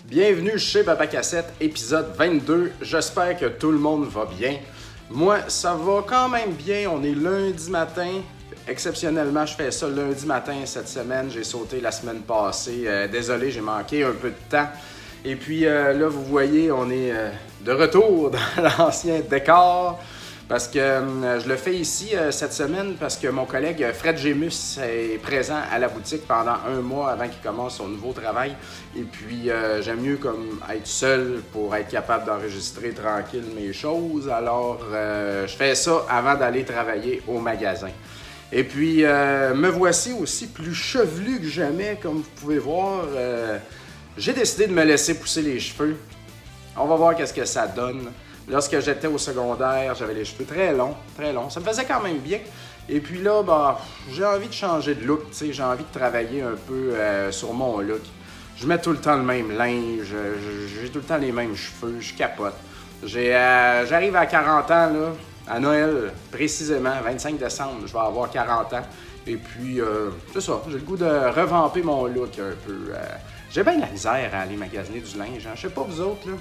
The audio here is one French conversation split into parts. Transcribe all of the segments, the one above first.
Bienvenue chez Papa Cassette, épisode 22. J'espère que tout le monde va bien. Moi, ça va quand même bien. On est lundi matin. Exceptionnellement, je fais ça lundi matin cette semaine. J'ai sauté la semaine passée. Désolé, j'ai manqué un peu de temps. Et puis là, vous voyez, on est de retour dans l'ancien décor. Parce que je le fais ici cette semaine parce que mon collègue Fred Gémus est présent à la boutique pendant un mois avant qu'il commence son nouveau travail. Et puis j'aime mieux comme être seul pour être capable d'enregistrer tranquille mes choses. Alors je fais ça avant d'aller travailler au magasin. Et puis me voici aussi plus chevelu que jamais, comme vous pouvez voir. J'ai décidé de me laisser pousser les cheveux. On va voir qu'est-ce que ça donne. Lorsque j'étais au secondaire, j'avais les cheveux très longs, très longs. Ça me faisait quand même bien. Et puis là, j'ai envie de changer de look, tu sais. J'ai envie de travailler un peu sur mon look. Je mets tout le temps le même linge, j'ai tout le temps les mêmes cheveux, je capote. J'arrive à 40 ans, là, à Noël, précisément, 25 décembre, je vais avoir 40 ans. Et puis, c'est ça, j'ai le goût de revamper mon look un peu. J'ai bien de la misère à aller magasiner du linge, hein. Je sais pas vous autres, là.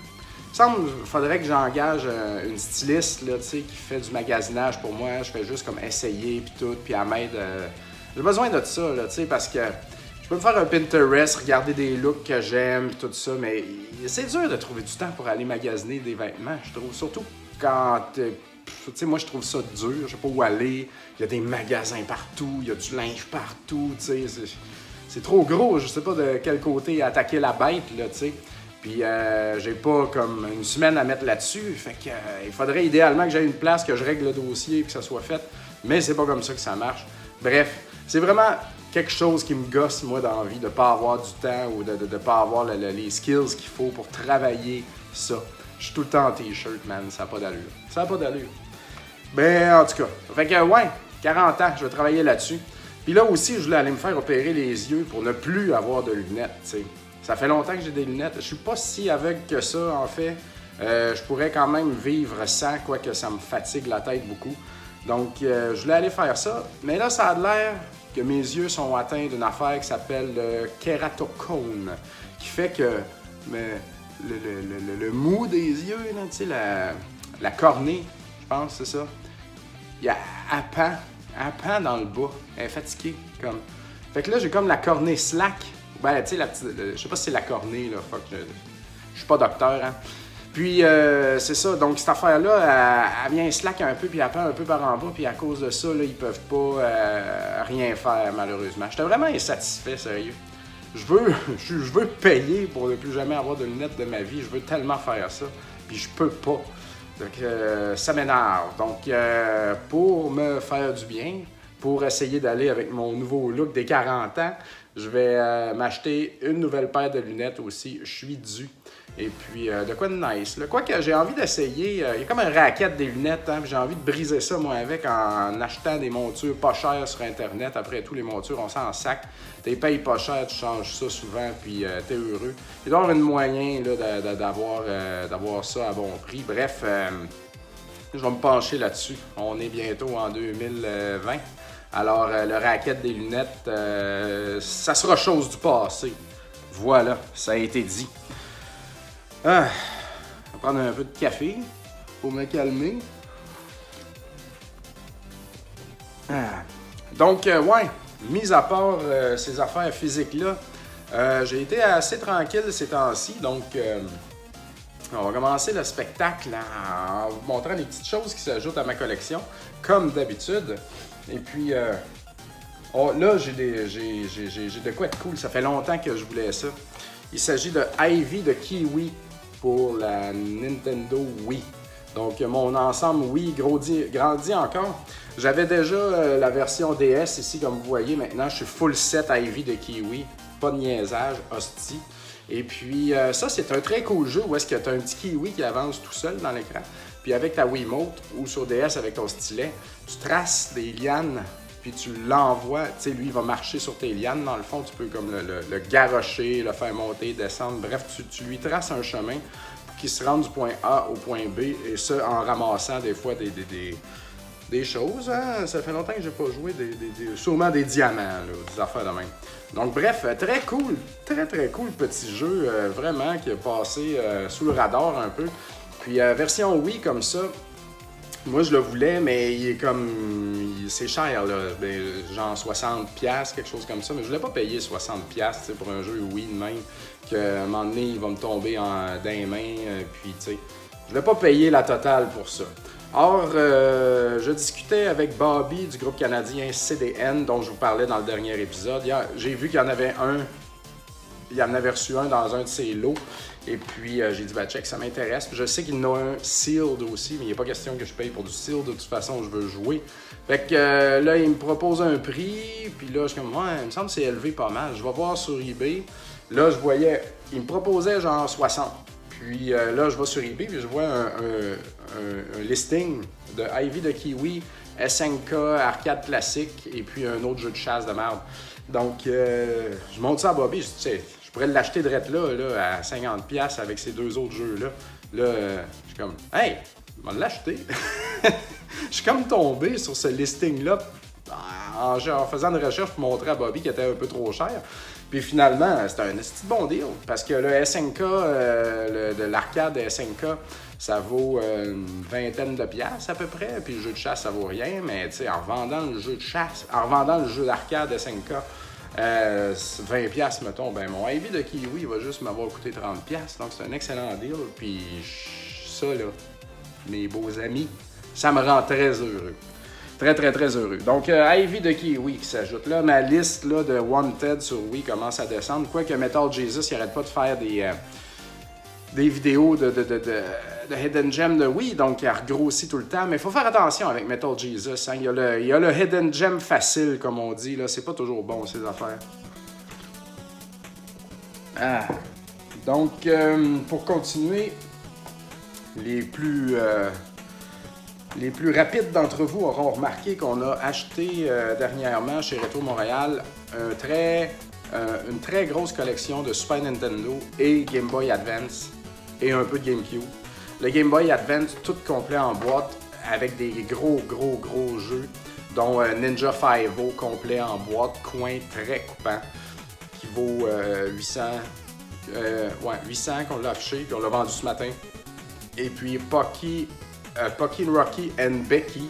Il me semble qu'il faudrait que j'engage une styliste là, qui fait du magasinage pour moi. Je fais juste comme essayer puis tout, puis elle m'aide. J'ai besoin de ça là, parce que je peux me faire un Pinterest, regarder des looks que j'aime tout ça, mais c'est dur de trouver du temps pour aller magasiner des vêtements, je trouve. Surtout quand, moi je trouve ça dur, je sais pas où aller. Il y a des magasins partout, il y a du linge partout, c'est trop gros, je sais pas de quel côté attaquer la bête, là, tu sais. Puis j'ai pas comme une semaine à mettre là-dessus, fait que il faudrait idéalement que j'aie une place, que je règle le dossier et que ça soit fait, mais c'est pas comme ça que ça marche. Bref, c'est vraiment quelque chose qui me gosse, moi, dans la vie, de pas avoir du temps ou de pas avoir les skills qu'il faut pour travailler ça. Je suis tout le temps en t-shirt, man, ça n'a pas d'allure. Ça n'a pas d'allure. Ben, en tout cas, fait que ouais, 40 ans, je vais travailler là-dessus. Puis là aussi, je voulais aller me faire opérer les yeux pour ne plus avoir de lunettes, tu sais. Ça fait longtemps que j'ai des lunettes. Je suis pas si aveugle que ça, en fait. Je pourrais quand même vivre sans, quoique ça me fatigue la tête beaucoup. Donc, je voulais aller faire ça. Mais là, ça a l'air que mes yeux sont atteints d'une affaire qui s'appelle le kératocone, qui fait que le mou des yeux, là, tu sais, la cornée, je pense, c'est ça. Il y a un pan dans le bas. Elle est fatiguée, comme. Fait que là, j'ai comme la cornée slack. Ben, tu sais, je sais pas si c'est la cornée, là. Fuck, je suis pas docteur, hein. Puis, c'est ça. Donc, cette affaire-là, elle vient slack un peu, puis elle pend un peu par en bas, puis à cause de ça, là, ils peuvent pas rien faire, malheureusement. J'étais vraiment insatisfait, sérieux. Je veux payer pour ne plus jamais avoir de lunettes de ma vie. Je veux tellement faire ça, puis je peux pas. Donc, ça m'énerve. Donc, pour me faire du bien, pour essayer d'aller avec mon nouveau look des 40 ans, je vais m'acheter une nouvelle paire de lunettes aussi. Je suis dû. Et puis, de quoi de nice. Quoi que j'ai envie d'essayer, il y a comme un racket des lunettes, hein, puis j'ai envie de briser ça, moi, avec, en achetant des montures pas chères sur Internet. Après tout, les montures, on s'en sac. Tu les payes pas cher, tu changes ça souvent, puis t'es heureux. Il doit y avoir un moyen là, d'avoir ça à bon prix. Bref, je vais me pencher là-dessus. On est bientôt en 2020. Alors, le racket des lunettes, ça sera chose du passé. Voilà, ça a été dit. Je vais prendre un peu de café pour me calmer. Donc, ouais, mis à part ces affaires physiques-là, j'ai été assez tranquille ces temps-ci. Donc, on va commencer le spectacle en vous montrant les petites choses qui s'ajoutent à ma collection, comme d'habitude. Et puis, là, j'ai de quoi être cool. Ça fait longtemps que je voulais ça. Il s'agit de Ivy de Kiwi pour la Nintendo Wii. Donc, mon ensemble Wii grandit encore. J'avais déjà la version DS ici, comme vous voyez. Maintenant, je suis full set Ivy de Kiwi. Pas de niaisage, hostie. Et puis, ça, c'est un très cool jeu où est-ce que tu as un petit kiwi qui avance tout seul dans l'écran. Puis avec ta Wiimote ou sur DS avec ton stylet, tu traces des lianes, puis tu l'envoies. Tu sais, lui, il va marcher sur tes lianes. Dans le fond, tu peux comme le garrocher, le faire monter, descendre. Bref, tu lui traces un chemin pour qu'il se rende du point A au point B. Et ça, en ramassant des fois des choses. Hein? Ça fait longtemps que j'ai pas joué, sûrement des diamants, là, des affaires de même. Donc bref, très cool, très cool petit jeu, vraiment, qui a passé sous le radar un peu. Puis version Wii comme ça, moi je le voulais, mais il est comme, c'est cher, là, genre 60$, quelque chose comme ça, mais je voulais pas payer 60$ pour un jeu Wii de même, qu'à un moment donné, il va me tomber dans les mains, puis tu sais, je voulais pas payer la totale pour ça. Or, je discutais avec Bobby du groupe canadien CDN, dont je vous parlais dans le dernier épisode. J'ai vu qu'il y en avait un, il en avait reçu un dans un de ses lots. Et puis, j'ai dit, check, ça m'intéresse. Je sais qu'il y en a un sealed aussi, mais il n'est pas question que je paye pour du sealed. De toute façon, je veux jouer. Fait que là, il me propose un prix. Puis là, je suis comme, ouais, il me semble que c'est élevé pas mal. Je vais voir sur eBay. Là, je voyais, il me proposait genre 60. Puis là, je vais sur eBay, puis je vois un listing de Ivy de Kiwi, SNK, arcade classique, et puis un autre jeu de chasse de merde. Donc, je monte ça à Bobby, je dis, tu sais, je pourrais l'acheter direct là, à 50$ avec ces deux autres jeux-là. Là, je suis comme, hey, je vais l'acheter. Je suis comme tombé sur ce listing-là en faisant une recherche pour montrer à Bobby qu'il était un peu trop cher. Puis finalement, c'était un petit bon deal parce que le SNK, de l'arcade de SNK, ça vaut une vingtaine de piastres à peu près. Puis le jeu de chasse, ça vaut rien. Mais tu sais, en revendant le jeu de chasse, en revendant le jeu d'arcade SNK, 20$, mettons, ben mon Ivy de Kiwi il va juste m'avoir coûté 30$. Donc c'est un excellent deal. Puis ça, là, mes beaux amis, ça me rend très heureux. Très heureux. Donc, Ivy de Kiwi qui s'ajoute là. Ma liste là, de Wanted sur Wii commence à descendre. Quoique Metal Jesus, il n'arrête pas de faire des vidéos de Hidden Gem de Wii, donc il regrossit tout le temps. Mais il faut faire attention avec Metal Jesus. Hein. Il y a le Hidden Gem facile, comme on dit. Là. C'est pas toujours bon, ces affaires. Ah. Donc, pour continuer, les plus rapides d'entre vous auront remarqué qu'on a acheté dernièrement chez Retro Montréal une très grosse collection de Super Nintendo et Game Boy Advance et un peu de GameCube. Le Game Boy Advance tout complet en boîte avec des gros jeux, dont Ninja 5-0 complet en boîte, coin très coupant, qui vaut 800 qu'on l'a affiché, puis on l'a vendu ce matin. Et puis Pokin' Rocky and Becky,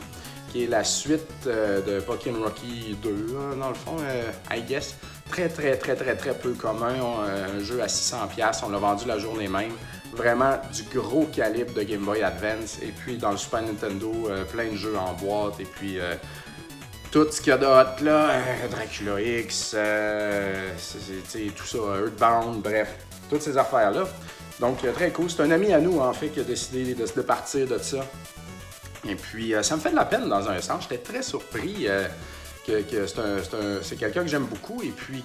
qui est la suite de Pokin' Rocky 2, dans le fond, I guess. Très peu commun. Un jeu à 600$, on l'a vendu la journée même. Vraiment du gros calibre de Game Boy Advance. Et puis dans le Super Nintendo, plein de jeux en boîte. Et puis tout ce qu'il y a de hot là, Dracula X, tout ça, Earthbound, bref, toutes ces affaires-là. Donc, très cool. C'est un ami à nous, en fait, qui a décidé de se départir de ça. Et puis, ça me fait de la peine dans un sens. J'étais très surpris que c'est quelqu'un que j'aime beaucoup et puis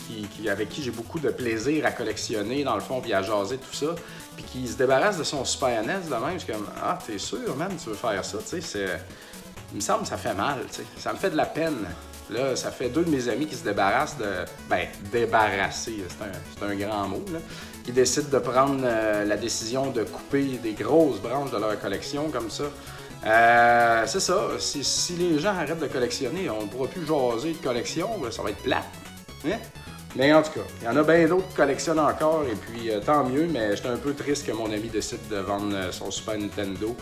avec qui j'ai beaucoup de plaisir à collectionner, dans le fond, puis à jaser tout ça. Puis qui se débarrasse de son Super NES de même. Je suis comme, ah, t'es sûr, man, tu veux faire ça? Tu sais, il me semble que ça fait mal, tu sais. Ça me fait de la peine. Là, ça fait deux de mes amis qui se débarrassent débarrasser, c'est un grand mot, là. Qui décident de prendre la décision de couper des grosses branches de leur collection comme ça. C'est ça, si les gens arrêtent de collectionner, on ne pourra plus jaser de collection, ça va être plate. Hein? Mais en tout cas, il y en a bien d'autres qui collectionnent encore, et puis tant mieux, mais j'étais un peu triste que mon ami décide de vendre son Super Nintendo.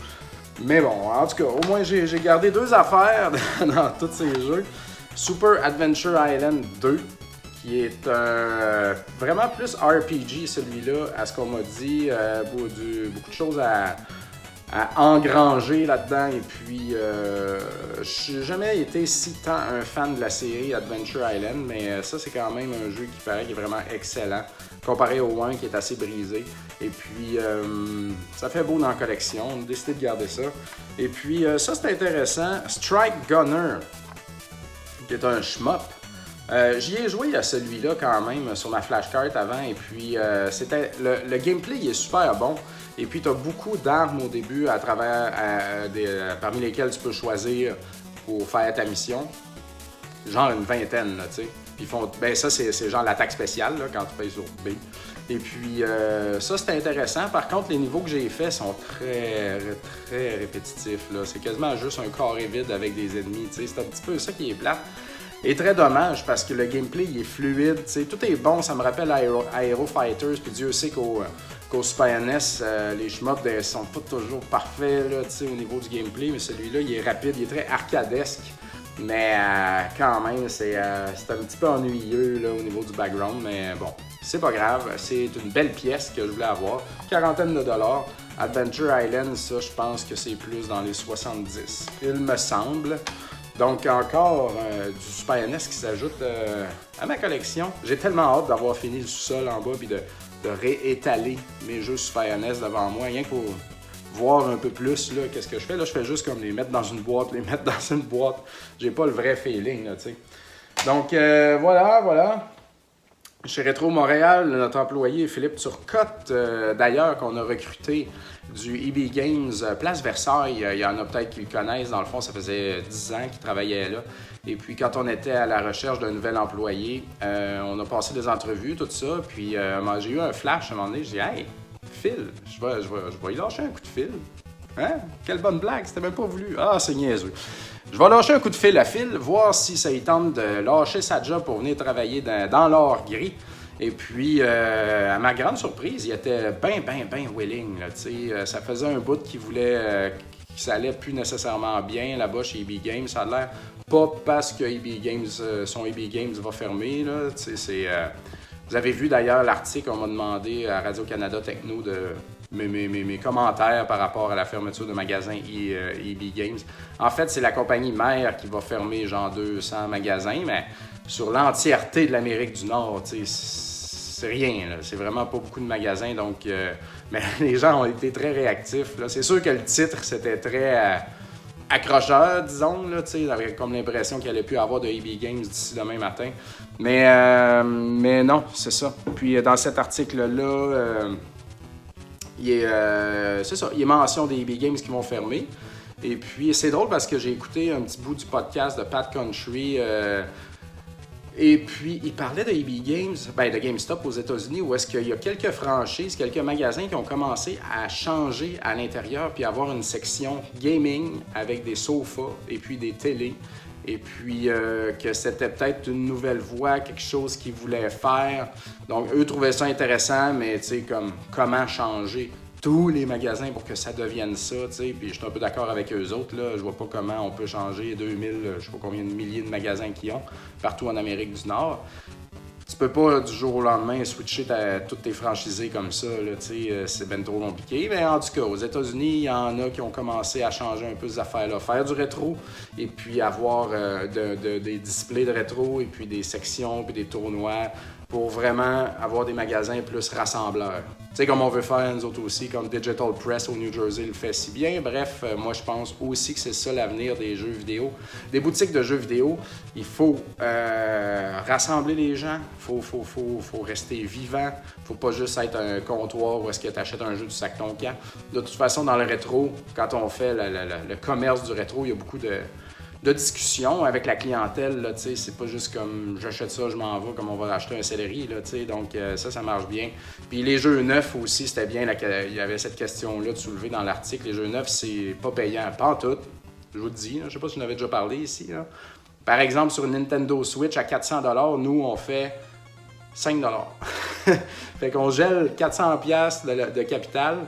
Mais bon, en tout cas, au moins j'ai gardé deux affaires dans tous ces jeux. Super Adventure Island 2, qui est vraiment plus RPG celui-là, à ce qu'on m'a dit, beaucoup de choses à engranger là-dedans, et puis je n'ai jamais été si tant un fan de la série Adventure Island, mais ça c'est quand même un jeu qui paraît qui est vraiment excellent, comparé au 1 qui est assez brisé, et puis ça fait beau dans la collection, on a décidé de garder ça, et puis ça c'est intéressant, Strike Gunner, qui est un shmup. J'y ai joué à celui-là quand même sur ma flashcard avant, et puis c'était le gameplay il est super bon, et puis tu as beaucoup d'armes au début à travers parmi lesquelles tu peux choisir pour faire ta mission, genre une vingtaine là, tu sais. Ils font, ben ça, c'est genre l'attaque spéciale, là, quand tu payes sur B. Et puis, ça, c'était intéressant. Par contre, les niveaux que j'ai faits sont très, très répétitifs, là. C'est quasiment juste un carré vide avec des ennemis, tu sais. C'est un petit peu ça qui est plate. Et très dommage, parce que le gameplay, il est fluide, tu sais. Tout est bon, ça me rappelle Aero Fighters, puis Dieu sait qu'au Super NES, les shmups sont pas toujours parfaits, là, tu sais, au niveau du gameplay, mais celui-là, il est rapide, il est très arcadesque. Mais quand même, c'est un petit peu ennuyeux là, au niveau du background, mais bon, c'est pas grave. C'est une belle pièce que je voulais avoir. Quarantaine de dollars. Adventure Island, ça, je pense que c'est plus dans les 70, il me semble. Donc encore du Super NES qui s'ajoute à ma collection. J'ai tellement hâte d'avoir fini le sous-sol en bas et de réétaler mes jeux Super NES devant moi, rien que pour voir un peu plus là, qu'est-ce que je fais. Là, je fais juste comme les mettre dans une boîte. J'ai pas le vrai feeling, là, tu sais. Donc, voilà. Chez Rétro Montréal, notre employé Philippe Turcotte, d'ailleurs, qu'on a recruté du EB Games Place Versailles. Il y en a peut-être qui le connaissent. Dans le fond, ça faisait 10 ans qu'il travaillait là. Et puis, quand on était à la recherche d'un nouvel employé, on a passé des entrevues, tout ça. Puis, j'ai eu un flash à un moment donné. J'ai dit « Hey! Phil, je vais y lâcher un coup de fil. Hein? Quelle bonne blague, c'était même pas voulu. Ah, c'est niaiseux. Je vais lâcher un coup de fil à Phil, voir si ça lui tente de lâcher sa job pour venir travailler dans l'or gris. Et puis, à ma grande surprise, il était bien willing. Là, ça faisait un bout qu'il voulait, que ça allait plus nécessairement bien là-bas chez EB Games. Ça a l'air pas parce que son EB Games va fermer. Là, vous avez vu d'ailleurs l'article, on m'a demandé à Radio-Canada Techno de mes commentaires par rapport à la fermeture de magasins EB Games. En fait, c'est la compagnie mère qui va fermer genre 200 magasins, mais sur l'entièreté de l'Amérique du Nord, c'est rien. Là. C'est vraiment pas beaucoup de magasins, donc mais les gens ont été très réactifs. Là. C'est sûr que le titre, c'était très accrocheur, disons, là, j'avais comme l'impression qu'il allait plus avoir de EB Games d'ici demain matin. Mais non, c'est ça. Puis dans cet article-là, il est mention des EB Games qui vont fermer. Et puis c'est drôle parce que j'ai écouté un petit bout du podcast de Pat Country. Et puis, il parlait de EB Games, de GameStop aux États-Unis, où est-ce qu'il y a quelques franchises, quelques magasins qui ont commencé à changer à l'intérieur, puis avoir une section gaming avec des sofas et puis des télés. Et puis, que c'était peut-être une nouvelle voie, quelque chose qu'ils voulaient faire. Donc, eux trouvaient ça intéressant, mais tu sais, comme comment changer tous les magasins pour que ça devienne ça, tu sais. Puis je suis un peu d'accord avec eux autres, là. Je vois pas comment on peut changer 2000, je sais pas combien de milliers de magasins qu'ils ont partout en Amérique du Nord. Tu peux pas du jour au lendemain switcher toutes tes franchisés comme ça, là, tu sais, c'est ben trop compliqué. Mais en tout cas, aux États-Unis, il y en a qui ont commencé à changer un peu ces affaires-là, faire du rétro et puis avoir des displays de rétro et puis des sections puis des tournois pour vraiment avoir des magasins plus rassembleurs. Tu sais, comme on veut faire nous autres aussi, comme Digital Press au New Jersey le fait si bien. Bref, moi je pense aussi que c'est ça l'avenir des jeux vidéo. Des boutiques de jeux vidéo, il faut rassembler les gens, il faut rester vivant, il faut pas juste être un comptoir où est-ce que tu achètes un jeu du sac ton camp. De toute façon, dans le rétro, quand on fait le commerce du rétro, il y a beaucoup de discussion avec la clientèle, là, tu sais, c'est pas juste comme j'achète ça, je m'en vais, comme on va acheter un céleri, là, tu sais, donc ça marche bien. Puis les jeux neufs aussi, c'était bien, il y avait cette question-là de soulever dans l'article, les jeux neufs, c'est pas payant, pas en tout, je vous le dis, là, je sais pas si j'en avais déjà parlé ici, là. Par exemple, sur une Nintendo Switch à 400$, nous, on fait 5$. Fait qu'on gèle 400$ de capital,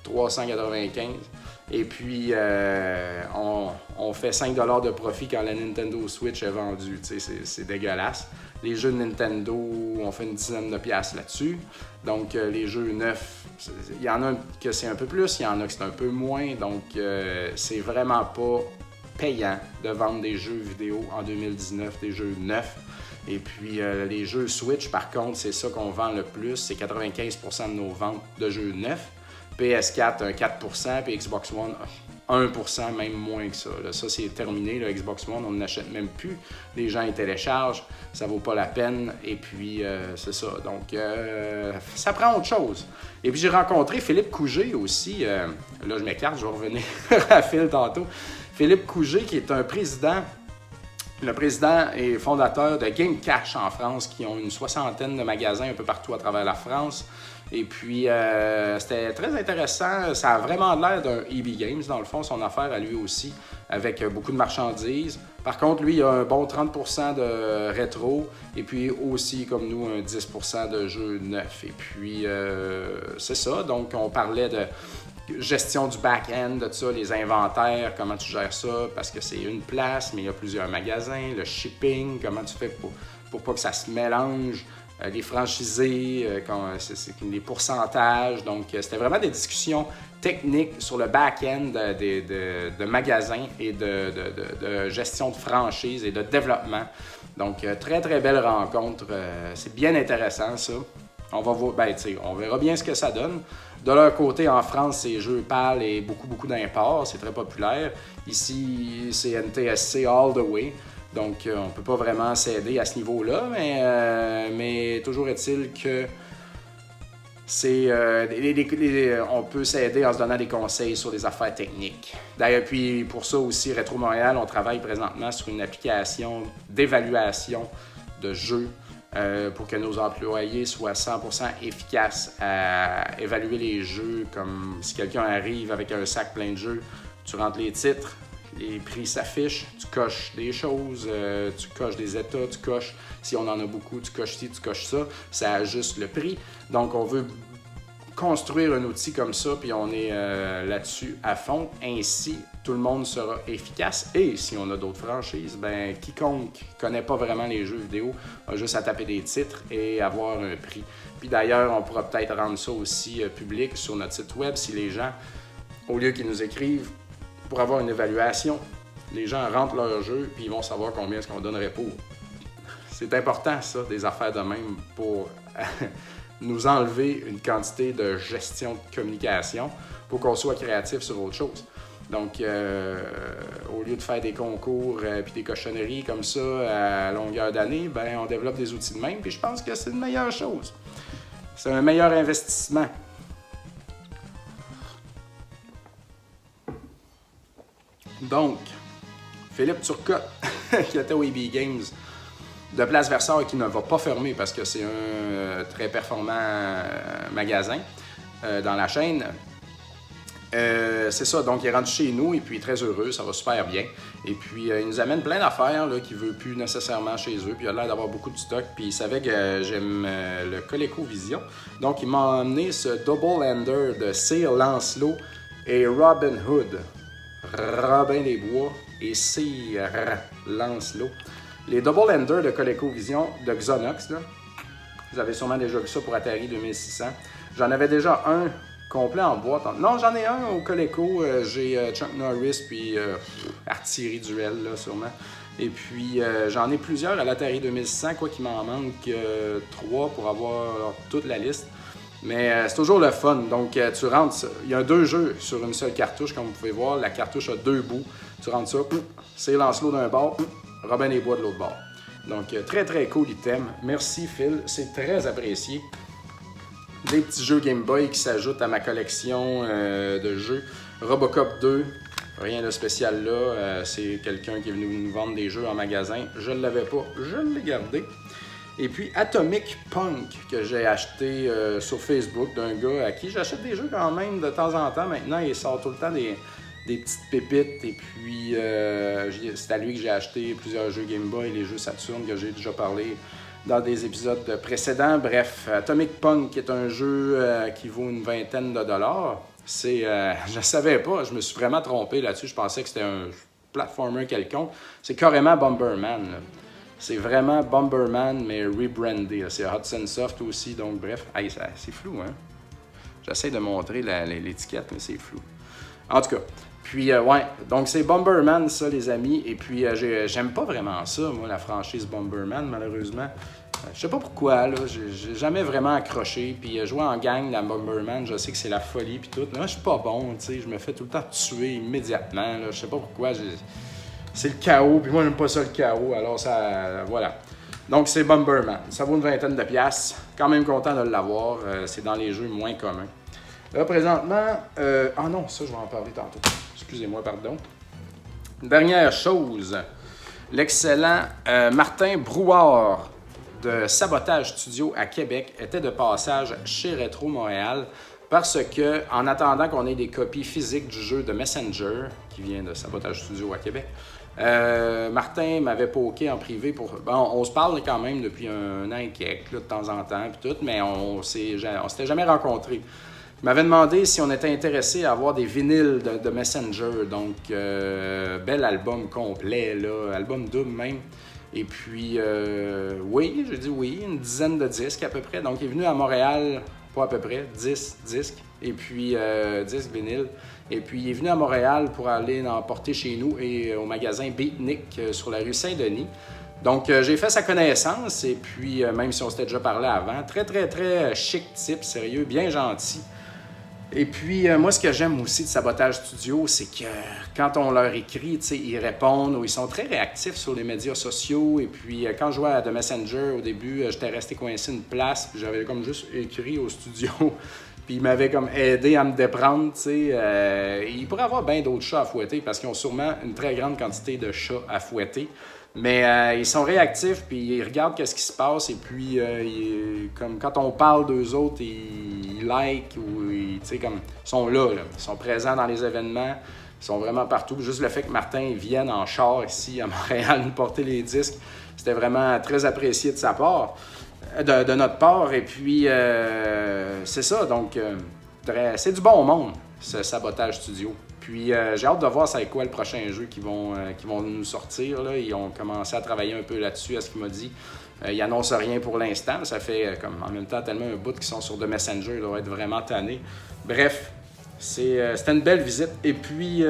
395$. Et puis, on fait 5$ de profit quand la Nintendo Switch est vendue. C'est dégueulasse. Les jeux de Nintendo, on fait une dizaine de piastres là-dessus. Donc, les jeux neufs, il y en a que c'est un peu plus, il y en a que c'est un peu moins. Donc, c'est vraiment pas payant de vendre des jeux vidéo en 2019, des jeux neufs. Et puis, les jeux Switch, par contre, c'est ça qu'on vend le plus. C'est 95% de nos ventes de jeux neufs. PS4, un 4%, puis Xbox One, 1%, même moins que ça. Là, ça, c'est terminé. Le Xbox One, on n'achète même plus. Les gens les téléchargent, ça vaut pas la peine. Et puis, c'est ça. Donc, ça prend autre chose. Et puis, j'ai rencontré Philippe Couget aussi. Là, je m'écarte, je vais revenir à Phil tantôt. Philippe Couget, qui est un président le président et fondateur de Game Cash en France, qui ont une 60aine de magasins un peu partout à travers la France. Et puis, c'était très intéressant. Ça a vraiment l'air d'un EB Games, dans le fond, son affaire à lui aussi, avec beaucoup de marchandises. Par contre, lui, il a un bon 30% de rétro, et puis aussi, comme nous, un 10% de jeux neufs. Et puis, c'est ça. Donc, on parlait de gestion du back-end, de ça, les inventaires, comment tu gères ça, parce que c'est une place, mais il y a plusieurs magasins, le shipping, comment tu fais pour pas que ça se mélange, les franchisés, les pourcentages. Donc, c'était vraiment des discussions techniques sur le back-end de magasins et de gestion de franchise et de développement. Donc, très, très belle rencontre. C'est bien intéressant, ça. On verra bien ce que ça donne. De leur côté, en France, c'est jeux PAL et beaucoup d'imports. C'est très populaire. Ici, c'est NTSC all the way. Donc, on ne peut pas vraiment s'aider à ce niveau-là, mais toujours est-il que on peut s'aider en se donnant des conseils sur des affaires techniques. D'ailleurs, puis pour ça aussi, Rétro Montréal, on travaille présentement sur une application d'évaluation de jeux pour que nos employés soient 100% efficaces à évaluer les jeux, comme si quelqu'un arrive avec un sac plein de jeux, tu rentres les titres, les prix s'affichent, tu coches des choses, tu coches des états, tu coches, si on en a beaucoup, tu coches ci, tu coches ça, ça ajuste le prix. Donc, on veut construire un outil comme ça, puis on est là-dessus à fond. Ainsi, tout le monde sera efficace. Et si on a d'autres franchises, ben quiconque ne connaît pas vraiment les jeux vidéo a juste à taper des titres et avoir un prix. Puis d'ailleurs, on pourra peut-être rendre ça aussi public sur notre site web si les gens, au lieu qu'ils nous écrivent pour avoir une évaluation, les gens rentrent leur jeu puis ils vont savoir combien est-ce qu'on donnerait pour. C'est important, ça, des affaires de même pour nous enlever une quantité de gestion de communication pour qu'on soit créatif sur autre chose. Donc, au lieu de faire des concours puis des cochonneries comme ça à longueur d'année, ben on développe des outils de même, puis je pense que c'est une meilleure chose. C'est un meilleur investissement. Donc, Philippe Turcotte, qui était au EB Games de Place Versailles, qui ne va pas fermer parce que c'est un très performant magasin dans la chaîne. C'est ça, donc il est rendu chez nous et puis très heureux, ça va super bien. Et puis il nous amène plein d'affaires qu'il ne veut plus nécessairement chez eux, puis il a l'air d'avoir beaucoup de stock, puis il savait que j'aime le ColecoVision. Donc il m'a amené ce Double Ender de Sir Lancelot et Robin Hood. Robin des Bois et Sir Lancelot. Les Double Ender de ColecoVision de Xonox, là, vous avez sûrement déjà vu ça pour Atari 2600. J'en avais déjà un complet en boîte. Non, j'en ai un au Coleco. J'ai Chuck Norris puis Artillerie Duel, là, sûrement. Et puis, j'en ai plusieurs à l'Atari 2600, quoi qu'il m'en manque 3 pour avoir toute la liste. Mais c'est toujours le fun. Donc, tu rentres, il y a 2 jeux sur une seule cartouche, comme vous pouvez voir. La cartouche a 2 bouts. Tu rentres ça, c'est Lancelot d'un bord, Robin des Bois de l'autre bord. Donc, très, très cool item. Merci, Phil. C'est très apprécié. Des petits jeux Game Boy qui s'ajoutent à ma collection de jeux. Robocop 2, rien de spécial là. C'est quelqu'un qui est venu nous vendre des jeux en magasin. Je ne l'avais pas, je l'ai gardé. Et puis Atomic Punk que j'ai acheté sur Facebook d'un gars à qui j'achète des jeux quand même de temps en temps. Maintenant, il sort tout le temps des petites pépites. Et puis, c'est à lui que j'ai acheté plusieurs jeux Game Boy, les jeux Saturn que j'ai déjà parlé dans des épisodes précédents. Bref, Atomic Punk est un jeu qui vaut une vingtaine de dollars. Je ne savais pas, je me suis vraiment trompé là-dessus. Je pensais que c'était un platformer quelconque. C'est carrément Bomberman, là. C'est vraiment Bomberman, mais rebrandé. C'est Hudson Soft aussi, donc bref. Hey, c'est flou, hein? J'essaie de montrer l'étiquette, mais c'est flou. En tout cas, puis ouais, donc c'est Bomberman, ça, les amis. Et puis, j'aime pas vraiment ça, moi, la franchise Bomberman, malheureusement. Je sais pas pourquoi, là, j'ai jamais vraiment accroché. Puis jouer en gang dans Bomberman, je sais que c'est la folie, puis tout. Mais moi, je suis pas bon, tu sais, je me fais tout le temps tuer immédiatement, là. Je sais pas pourquoi, c'est le chaos, puis moi, j'aime pas ça, le chaos, alors ça, voilà. Donc, c'est Bomberman. Ça vaut une vingtaine de piastres. Quand même content de l'avoir. C'est dans les jeux moins communs. Là, présentement... Ah non, ça, je vais en parler tantôt. Excusez-moi, pardon. Dernière chose. L'excellent Martin Brouard de Sabotage Studio à Québec était de passage chez Rétro Montréal parce que, en attendant qu'on ait des copies physiques du jeu de Messenger, qui vient de Sabotage Studio à Québec, Martin m'avait poké en privé pour... Bon, on se parle quand même depuis un an et quelques, là, de temps en temps, puis tout, mais on s'était jamais rencontrés. Il m'avait demandé si on était intéressé à avoir des vinyles de Messenger, donc bel album complet, là, album double même. Et puis, oui, j'ai dit oui, une dizaine de disques à peu près. Donc, il est venu à Montréal, pas à peu près, 10 disques, et puis 10 vinyles. Et puis, il est venu à Montréal pour aller en porter chez nous et au magasin Beatnik sur la rue Saint-Denis. Donc, j'ai fait sa connaissance, et puis, même si on s'était déjà parlé avant, très, très, très chic type, sérieux, bien gentil. Et puis, moi, ce que j'aime aussi de Sabotage Studio, c'est que quand on leur écrit, ils répondent ou ils sont très réactifs sur les médias sociaux. Et puis, quand je jouais à The Messenger, au début, j'étais resté coincé une place, puis j'avais comme juste écrit au studio. Puis, ils m'avaient comme aidé à me déprendre, tu sais. Ils pourraient avoir bien d'autres chats à fouetter parce qu'ils ont sûrement une très grande quantité de chats à fouetter. Mais ils sont réactifs, puis ils regardent qu'est-ce qui se passe, et puis comme quand on parle d'eux autres, ils like, ou ils sont là, ils sont présents dans les événements, ils sont vraiment partout. Juste le fait que Martin vienne en char ici à Montréal nous porter les disques, c'était vraiment très apprécié de sa part, de notre part, et puis c'est ça, donc c'est du bon monde, ce Sabotage Studio. Puis j'ai hâte de voir c'est quoi le prochain jeu qu'ils vont nous sortir. Là. Ils ont commencé à travailler un peu là-dessus, à ce qu'il m'a dit. Ils n'annoncent rien pour l'instant. Ça fait comme en même temps tellement un bout qu'ils sont sur The Messenger. Ils doivent être vraiment tannés. Bref, c'était une belle visite. Et puis,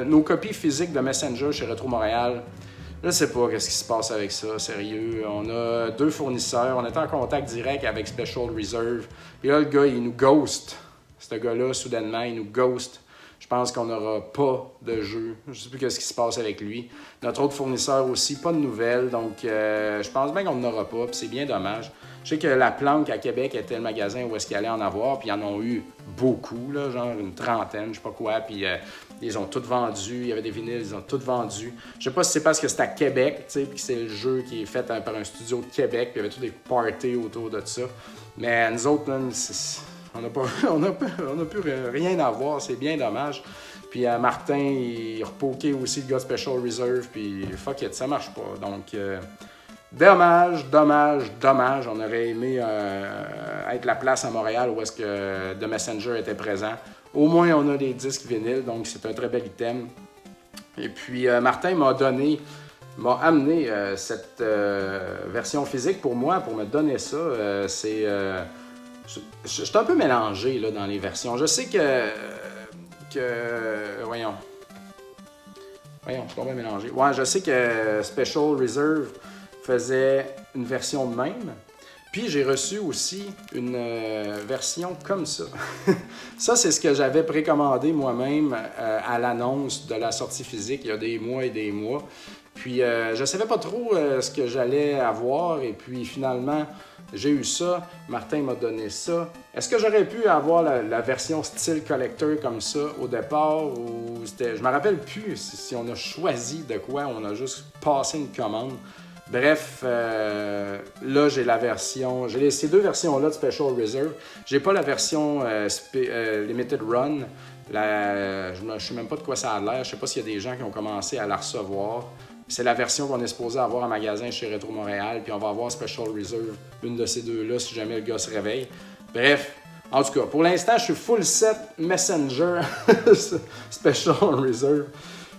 nos copies physiques de Messenger chez Retro Montréal, je ne sais pas qu'est-ce qui se passe avec ça, sérieux. On a 2 fournisseurs. On était en contact direct avec Special Reserve. Et là, le gars, il nous ghost. Ce gars-là, soudainement, il nous ghost. Je pense qu'on n'aura pas de jeu. Je ne sais plus ce qui se passe avec lui. Notre autre fournisseur aussi, pas de nouvelles. Donc, je pense bien qu'on n'en aura pas. Puis c'est bien dommage. Je sais que La Planque à Québec était le magasin où est-ce qu'il allait en avoir. Puis ils en ont eu beaucoup, là, genre une trentaine, je sais pas quoi. Puis ils ont tous vendu. Il y avait des vinyles, ils ont tous vendus. Je sais pas si c'est parce que c'est à Québec, tu sais, puis que c'est le jeu qui est fait par un studio de Québec. Puis il y avait tous des parties autour de ça. Mais nous autres, là, on n'a plus rien à voir, c'est bien dommage. Puis Martin, il repoquait aussi le gars Special Reserve, puis fuck it, ça marche pas. Donc, dommage. On aurait aimé être la place à Montréal où est-ce que The Messenger était présent. Au moins, on a des disques vinyles, donc c'est un très bel item. Et puis, Martin m'a amené cette version physique pour moi, pour me donner ça. Je suis un peu mélangé là, dans les versions. Je sais que voyons, je suis pas bien mélangé. Ouais, je sais que Special Reserve faisait une version de même. Puis j'ai reçu aussi une version comme ça. Ça, c'est ce que j'avais précommandé moi-même à l'annonce de la sortie physique il y a des mois et des mois. Puis je savais pas trop ce que j'allais avoir, et puis finalement, j'ai eu ça. Martin m'a donné ça. Est-ce que j'aurais pu avoir la version style collector comme ça au départ, ou c'était... Je me rappelle plus si on a choisi de quoi, on a juste passé une commande. Bref, là, j'ai la version... J'ai ces 2 versions-là de Special Reserve. J'ai pas la version Limited Run. Je sais même pas de quoi ça a l'air. Je sais pas s'il y a des gens qui ont commencé à la recevoir. C'est la version qu'on est supposé avoir en magasin chez Retro Montréal, puis on va avoir Special Reserve, une de ces 2-là, si jamais le gars se réveille. Bref, en tout cas, pour l'instant, je suis full set Messenger Special Reserve.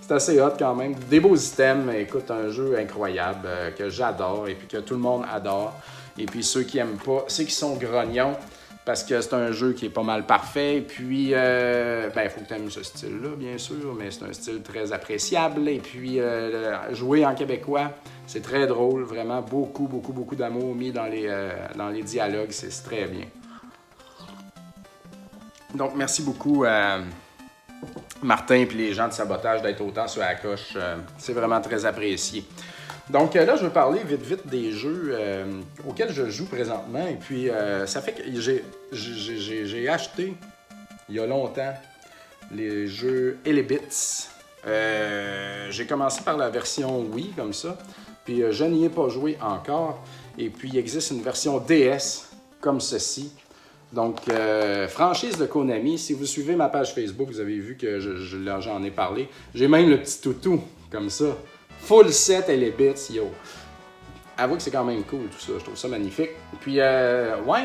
C'est assez hot quand même. Des beaux items. Écoute, un jeu incroyable que j'adore et puis que tout le monde adore. Et puis ceux qui aiment pas, ceux qui sont grognons, parce que c'est un jeu qui est pas mal parfait. Et puis, il faut que tu aimes ce style-là, bien sûr, mais c'est un style très appréciable. Et puis, jouer en québécois, c'est très drôle. Vraiment, beaucoup d'amour mis dans les dialogues. C'est très bien. Donc, merci beaucoup à Martin et les gens de Sabotage d'être autant sur la coche. C'est vraiment très apprécié. Donc là, je veux parler vite des jeux auxquels je joue présentement. Et puis, ça fait que j'ai acheté, il y a longtemps, les jeux Elebits J'ai commencé par la version Wii, comme ça. Puis je n'y ai pas joué encore. Et puis il existe une version DS, comme ceci. Donc, franchise de Konami. Si vous suivez ma page Facebook, vous avez vu que j'en ai parlé. J'ai même le petit toutou, comme ça. Full set et les bits, yo. Avoue que c'est quand même cool tout ça, je trouve ça magnifique. Puis, ouais,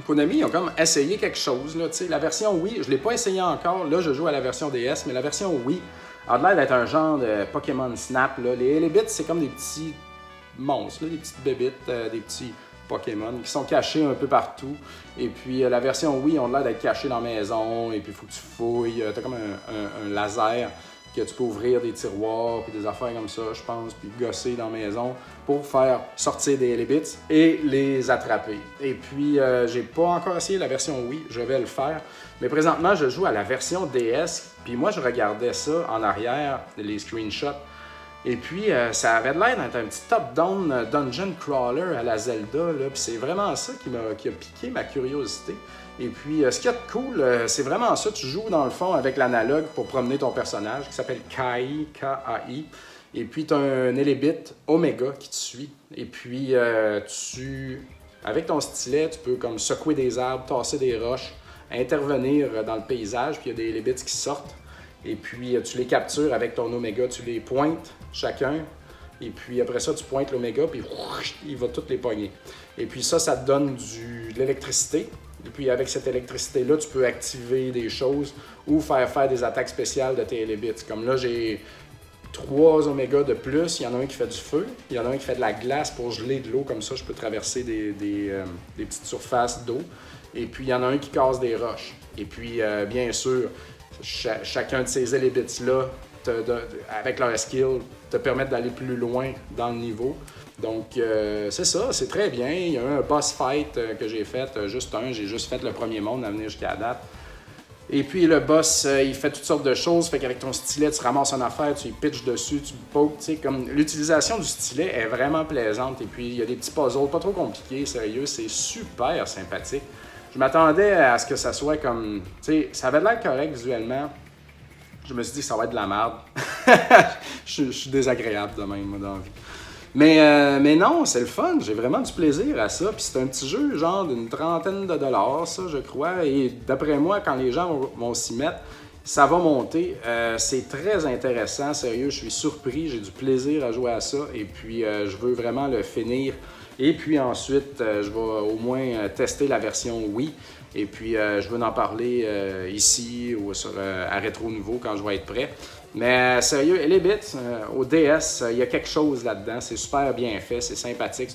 Konami, ils ont comme essayé quelque chose, là, tu sais. La version Wii, je ne l'ai pas essayé encore. Là, je joue à la version DS, mais la version Wii a l'air d'être un genre de Pokémon Snap, là. Les bits, c'est comme des petits monstres, là, des petites bébites, des petits Pokémon qui sont cachés un peu partout. Et puis la version Wii, on a l'air d'être cachés dans la maison. Et puis il faut que tu fouilles. Tu as comme un laser que tu peux ouvrir des tiroirs puis des affaires comme ça, je pense, puis gosser dans la maison pour faire sortir des Helibits et les attraper. Et puis j'ai pas encore essayé la version Wii, je vais le faire. Mais présentement, je joue à la version DS. Puis moi, je regardais ça en arrière, les screenshots. Et puis, ça avait l'air d'être un petit top-down dungeon crawler à la Zelda, là. Puis c'est vraiment ça qui a piqué ma curiosité. Et puis, ce qu'il y a de cool, c'est vraiment ça. Tu joues, dans le fond, avec l'analogue pour promener ton personnage, qui s'appelle Kai, K-A-I. Et puis, tu as un Elebit Omega qui te suit. Et puis, avec ton stylet, tu peux comme secouer des arbres, tasser des roches, intervenir dans le paysage. Puis, il y a des Elebits qui sortent. Et puis, tu les captures avec ton Oméga, tu les pointes chacun. Et puis, après ça, tu pointes l'Oméga, puis il va toutes les pogner. Et puis ça te donne de l'électricité. Et puis, avec cette électricité-là, tu peux activer des choses ou faire des attaques spéciales de tes Elebits. Comme là, j'ai 3 Oméga de plus. Il y en a un qui fait du feu. Il y en a un qui fait de la glace pour geler de l'eau. Comme ça, je peux traverser des petites surfaces d'eau. Et puis, il y en a un qui casse des roches. Et puis, bien sûr, chacun de ces Elebits-là, avec leur skill, te permettent d'aller plus loin dans le niveau. Donc, c'est ça, c'est très bien. Il y a un boss fight que j'ai fait, j'ai juste fait le premier monde à venir jusqu'à date. Et puis le boss, il fait toutes sortes de choses, fait qu'avec ton stylet, tu ramasses une affaire, tu y pitches dessus, tu pokes, tu sais, comme l'utilisation du stylet est vraiment plaisante. Et puis, il y a des petits puzzles, pas trop compliqués, sérieux, c'est super sympathique. Je m'attendais à ce que ça soit comme, tu sais, ça avait l'air correct visuellement. Je me suis dit que ça va être de la merde. je suis désagréable de même, moi, dans la vie. Mais non, c'est le fun. J'ai vraiment du plaisir à ça. Puis c'est un petit jeu, genre d'une trentaine de dollars, ça, je crois. Et d'après moi, quand les gens vont s'y mettre, ça va monter. C'est très intéressant, sérieux. Je suis surpris. J'ai du plaisir à jouer à ça. Et puis, je veux vraiment le finir. Et puis ensuite, je vais au moins tester la version Wii. Et puis, je veux en parler ici ou à Rétro Nouveau quand je vais être prêt. Mais sérieux, Elebit, au DS, il y a quelque chose là-dedans. C'est super bien fait, c'est sympathique.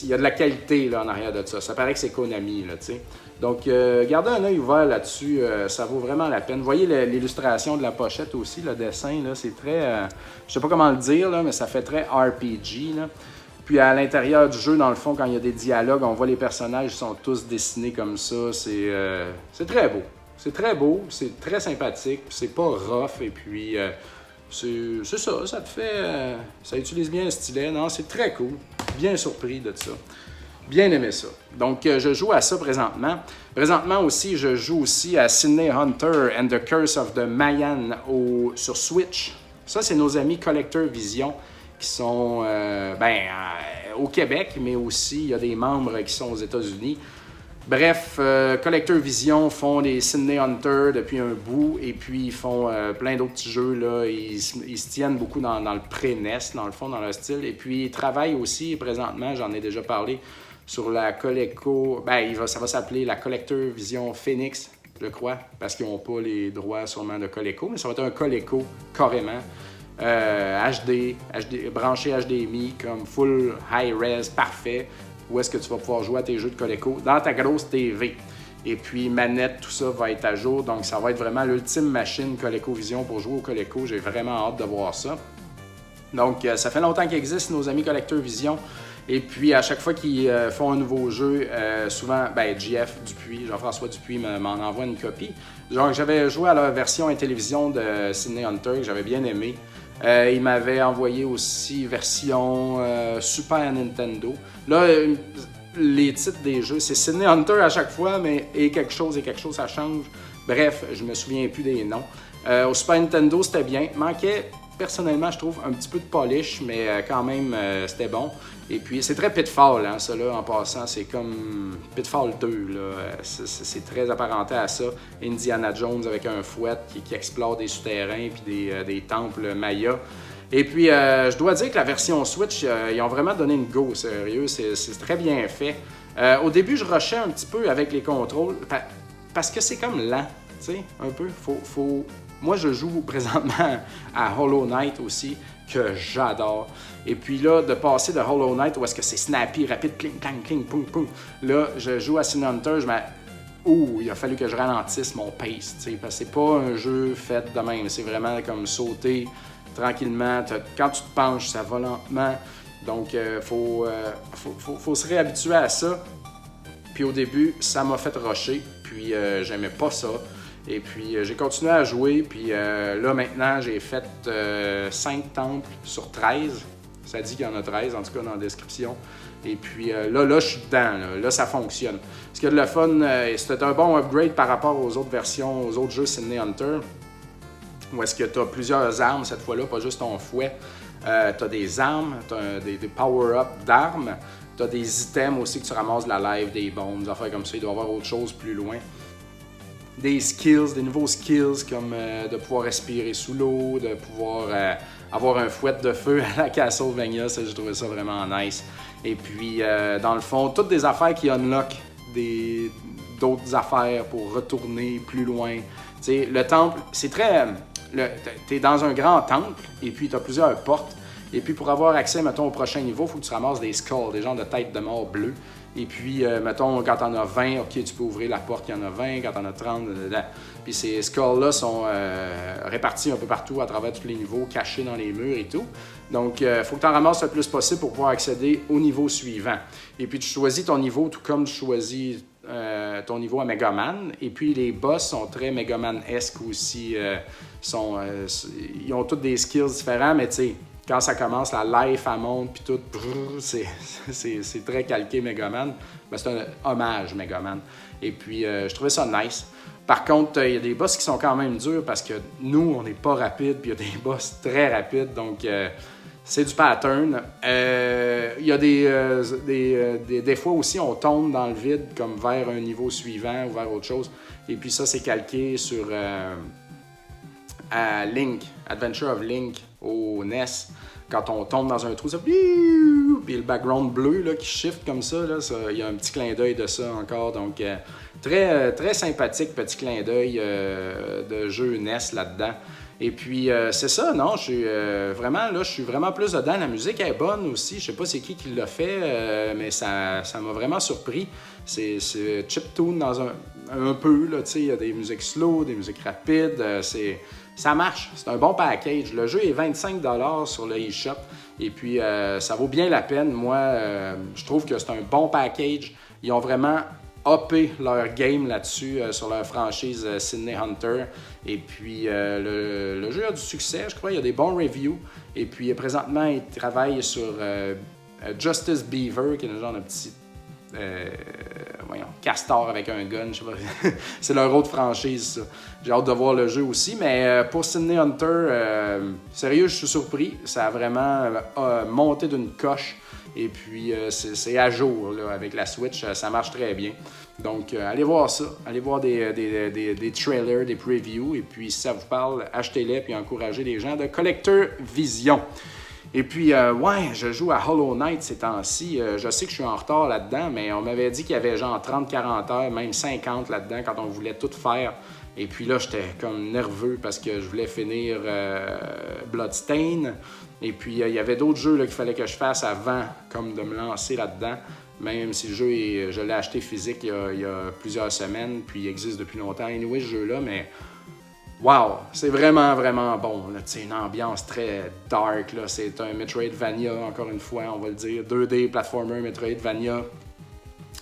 Il y a de la qualité là, en arrière de ça. Ça paraît que c'est Konami, là, tu sais. Donc, gardez un œil ouvert là-dessus. Ça vaut vraiment la peine. Vous voyez l'illustration de la pochette aussi, le dessin, là, c'est très... je sais pas comment le dire, là, mais ça fait très RPG, là. Puis à l'intérieur du jeu, dans le fond, quand il y a des dialogues, on voit les personnages sont tous dessinés comme ça. C'est très beau. C'est très beau, c'est très sympathique, c'est pas rough. Et puis, c'est ça te fait... ça utilise bien le stylet. Non, c'est très cool. Bien surpris de ça. Bien aimé ça. Donc, je joue à ça présentement. Présentement aussi, je joue aussi à Sydney Hunter and the Curse of the Mayan sur Switch. Ça, c'est nos amis Collector Vision qui sont au Québec, mais aussi il y a des membres qui sont aux États-Unis. Bref, Collector Vision font des Sydney Hunter depuis un bout, et puis ils font plein d'autres petits jeux, là. Ils se tiennent beaucoup dans le pré-NES, dans le fond, dans leur style. Et puis ils travaillent aussi, présentement, j'en ai déjà parlé, sur la Coleco... ça va s'appeler la Collector Vision Phoenix, je crois, parce qu'ils n'ont pas les droits sûrement de Coleco, mais ça va être un Coleco carrément. HD, branché HDMI, comme full high-res, parfait, où est-ce que tu vas pouvoir jouer à tes jeux de Coleco dans ta grosse TV. Et puis manette, tout ça va être à jour, donc ça va être vraiment l'ultime machine ColecoVision pour jouer au Coleco. J'ai vraiment hâte de voir ça. Donc ça fait longtemps qu'ils existent, nos amis Collector Vision. Et puis, à chaque fois qu'ils font un nouveau jeu, souvent, JF Dupuis, Jean-François Dupuis m'en envoie une copie. Donc, j'avais joué à la version Intellivision de Sydney Hunter, que j'avais bien aimé. Il m'avait envoyé aussi version Super Nintendo. Là, les titres des jeux, c'est Sydney Hunter à chaque fois, mais et quelque chose, ça change. Bref, je me souviens plus des noms. Au Super Nintendo, c'était bien. Manquait, personnellement, je trouve, un petit peu de polish, mais quand même, c'était bon. Et puis, c'est très Pitfall, hein, ça, là, en passant. C'est comme Pitfall 2, là. C'est très apparenté à ça. Indiana Jones avec un fouet qui explore des souterrains puis des temples mayas. Et puis, je dois dire que la version Switch, ils ont vraiment donné une go, sérieux. C'est très bien fait. Au début, je rushais un petit peu avec les contrôles parce que c'est comme lent, tu sais, un peu. Moi, je joue présentement à Hollow Knight aussi, que j'adore. Et puis là, de passer de Hollow Knight où est-ce que c'est snappy, rapide, cling, clang, cling, poum, poum. Là, je joue à Sin Hunter, il a fallu que je ralentisse mon pace, tu sais, parce que c'est pas un jeu fait de même. C'est vraiment comme sauter tranquillement. Quand tu te penches, ça va lentement. Donc, faut se réhabituer à ça. Puis au début, ça m'a fait rusher. Puis j'aimais pas ça. Et puis j'ai continué à jouer. Puis là, maintenant, j'ai fait 5 temples sur 13. Ça dit qu'il y en a 13, en tout cas dans la description. Et puis là, je suis dedans. Là, ça fonctionne. Ce qui est de le fun, c'était un bon upgrade par rapport aux autres versions, aux autres jeux Sydney Hunter. Où est-ce que tu as plusieurs armes cette fois-là, pas juste ton fouet. Tu as des armes, tu as des power-up d'armes. Tu as des items aussi que tu ramasses de la life, des bombes, des affaires comme ça. Il doit y avoir autre chose plus loin. Des skills, des nouveaux skills comme de pouvoir respirer sous l'eau, de pouvoir avoir un fouet de feu à la Castlevania. Ça, j'ai trouvé ça vraiment nice. Et puis, dans le fond, toutes des affaires qui unlock d'autres affaires pour retourner plus loin. T'sais, le temple, c'est très... T'es dans un grand temple et puis t'as plusieurs portes. Et puis pour avoir accès, mettons, au prochain niveau, il faut que tu ramasses des skulls, des genres de têtes de mort bleues. Et puis, mettons, quand t'en as 20, OK, tu peux ouvrir la porte, il y en a 20. Quand t'en as 30, puis ces skulls-là sont répartis un peu partout à travers tous les niveaux, cachés dans les murs et tout. Donc, il faut que tu en ramasses le plus possible pour pouvoir accéder au niveau suivant. Et puis, tu choisis ton niveau tout comme tu choisis ton niveau à Megaman. Et puis, les boss sont très Megaman-esque aussi. Ils ont tous des skills différents, mais tu sais, quand ça commence, la life, elle monte, puis tout, c'est très calqué Megaman. Ben, c'est un hommage Megaman. Et puis, je trouvais ça nice. Par contre, il y a des boss qui sont quand même durs parce que nous, on n'est pas rapide, puis il y a des boss très rapides, donc c'est du pattern. Il y a des fois aussi, on tombe dans le vide, comme vers un niveau suivant ou vers autre chose. Et puis ça, c'est calqué sur à Link, Adventure of Link au NES. Quand on tombe dans un trou, ça... Puis le background bleu là, qui shift comme ça, il y a un petit clin d'œil de ça encore. Donc, très, très sympathique petit clin d'œil de jeu NES là-dedans. Et puis, c'est ça, non, je suis vraiment plus dedans. La musique est bonne aussi. Je sais pas c'est qui l'a fait, mais ça m'a vraiment surpris. C'est chiptune dans un peu, là, tu sais, il y a des musiques slow, des musiques rapides. Ça marche, c'est un bon package. Le jeu est 25$ sur le eShop et puis ça vaut bien la peine. Moi, je trouve que c'est un bon package. Ils ont vraiment uppé leur game là-dessus sur leur franchise Sydney Hunter. Et puis le jeu a du succès, je crois. Il y a des bons reviews. Et puis présentement, ils travaillent sur Justice Beaver, qui est un genre de petit castor avec un gun, je sais pas. C'est leur autre franchise, ça. J'ai hâte de voir le jeu aussi, mais pour Sydney Hunter, sérieux, je suis surpris. Ça a vraiment monté d'une coche. Et puis, c'est à jour là, avec la Switch, ça marche très bien. Donc, allez voir ça. Allez voir des trailers, des previews. Et puis, si ça vous parle, achetez-les puis encouragez les gens de Collector Vision. Et puis, je joue à Hollow Knight ces temps-ci. Je sais que je suis en retard là-dedans, mais on m'avait dit qu'il y avait genre 30-40 heures, même 50 là-dedans, quand on voulait tout faire. Et puis là, j'étais comme nerveux parce que je voulais finir Bloodstain. Et puis, il y avait d'autres jeux là, qu'il fallait que je fasse avant, comme de me lancer là-dedans. Même si le jeu, je l'ai acheté physique il y a plusieurs semaines, puis il existe depuis longtemps. Anyway, ce jeu-là, mais... Wow! C'est vraiment, vraiment bon. C'est une ambiance très dark. Là. C'est un Metroidvania, encore une fois, on va le dire. 2D, platformer, Metroidvania.